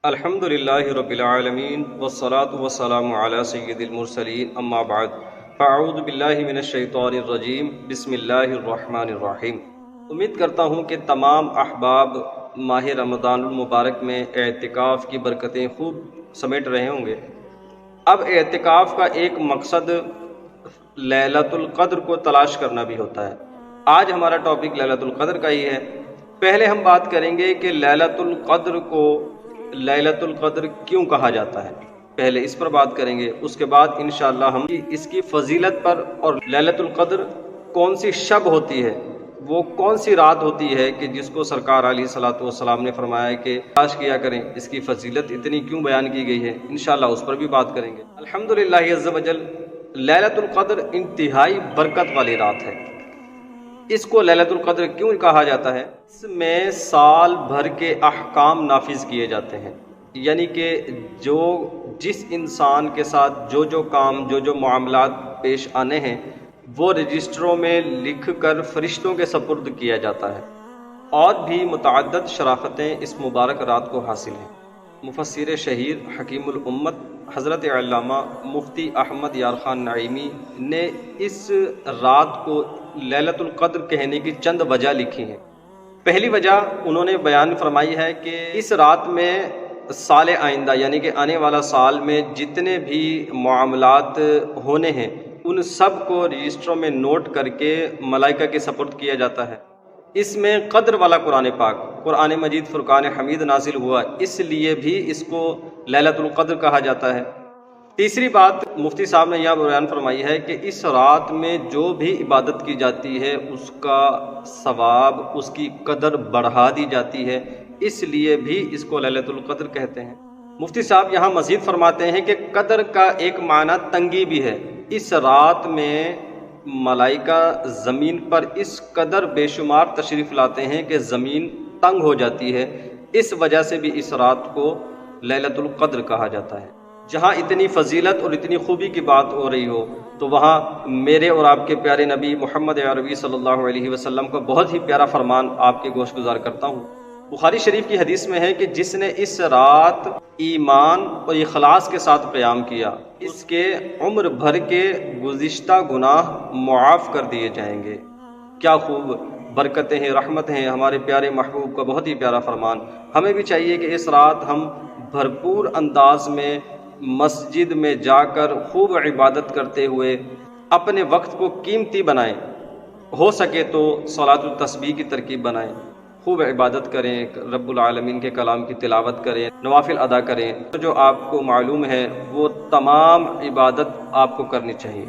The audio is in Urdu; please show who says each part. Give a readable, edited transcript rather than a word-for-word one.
Speaker 1: الحمدللہ رب العالمین والصلاة والسلام علی سید المرسلین اما بعد فاعوذ باللہ من الشیطان الرجیم بسم اللہ الرحمن الرحیم۔ امید کرتا ہوں کہ تمام احباب ماہ رمضان المبارک میں اعتکاف کی برکتیں خوب سمیٹ رہے ہوں گے۔ اب اعتکاف کا ایک مقصد لیلۃ القدر کو تلاش کرنا بھی ہوتا ہے۔ آج ہمارا ٹاپک لیلۃ القدر کا ہی ہے۔ پہلے ہم بات کریں گے کہ لیلۃ القدر کو لیلۃ القدر کیوں کہا جاتا ہے، پہلے اس پر بات کریں گے۔ اس کے بعد انشاءاللہ ہم اس کی فضیلت پر اور لیلۃ القدر کون سی شب ہوتی ہے، وہ کون سی رات ہوتی ہے کہ جس کو سرکار علیہ الصلوۃ والسلام نے فرمایا ہے کہ تلاش کیا کریں، اس کی فضیلت اتنی کیوں بیان کی گئی ہے، انشاءاللہ اس پر بھی بات کریں گے۔ الحمدللہ عز وجل، لیلۃ القدر انتہائی برکت والی رات ہے۔ اس کو لیلۃ القدر کیوں کہا جاتا ہے؟ اس میں سال بھر کے احکام نافذ کیے جاتے ہیں، یعنی کہ جس انسان کے ساتھ جو کام جو معاملات پیش آنے ہیں وہ رجسٹروں میں لکھ کر فرشتوں کے سپرد کیا جاتا ہے، اور بھی متعدد شرافتیں اس مبارک رات کو حاصل ہیں۔ مفسر شہیر حکیم الامت حضرت علامہ مفتی احمد یار خان نعیمی نے اس رات کو لیلۃ القدر کہنے کی چند وجہ لکھی ہیں۔ پہلی وجہ انہوں نے بیان فرمائی ہے کہ اس رات میں سال آئندہ یعنی کہ آنے والا سال میں جتنے بھی معاملات ہونے ہیں ان سب کو رجسٹروں میں نوٹ کر کے ملائکہ کے سپرد کیا جاتا ہے۔ اس میں قدر والا قرآن مجید فرقان حمید نازل ہوا، اس لیے بھی اس کو لیلۃ القدر کہا جاتا ہے۔ تیسری بات مفتی صاحب نے یہ بیان فرمائی ہے کہ اس رات میں جو بھی عبادت کی جاتی ہے اس کا ثواب، اس کی قدر بڑھا دی جاتی ہے، اس لیے بھی اس کو لیلۃ القدر کہتے ہیں۔ مفتی صاحب یہاں مزید فرماتے ہیں کہ قدر کا ایک معنی تنگی بھی ہے۔ اس رات میں ملائکہ زمین پر اس قدر بے شمار تشریف لاتے ہیں کہ زمین تنگ ہو جاتی ہے، اس وجہ سے بھی اس رات کو لیلۃ القدر کہا جاتا ہے۔ جہاں اتنی فضیلت اور اتنی خوبی کی بات ہو رہی ہو تو وہاں میرے اور آپ کے پیارے نبی محمد عربی صلی اللہ علیہ وسلم کا بہت ہی پیارا فرمان آپ کے گوش گزار کرتا ہوں۔ بخاری شریف کی حدیث میں ہے کہ جس نے اس رات ایمان اور اخلاص کے ساتھ قیام کیا، اس کے عمر بھر کے گزشتہ گناہ معاف کر دیے جائیں گے۔ کیا خوب برکتیں ہیں، رحمتیں ہیں، ہمارے پیارے محبوب کا بہت ہی پیارا فرمان۔ ہمیں بھی چاہیے کہ اس رات ہم بھرپور انداز میں مسجد میں جا کر خوب عبادت کرتے ہوئے اپنے وقت کو قیمتی بنائیں، ہو سکے تو صلاۃ التسبیح کی ترکیب بنائیں، خوب عبادت کریں، رب العالمین کے کلام کی تلاوت کریں، نوافل ادا کریں، جو آپ کو معلوم ہے وہ تمام عبادت آپ کو کرنی چاہیے۔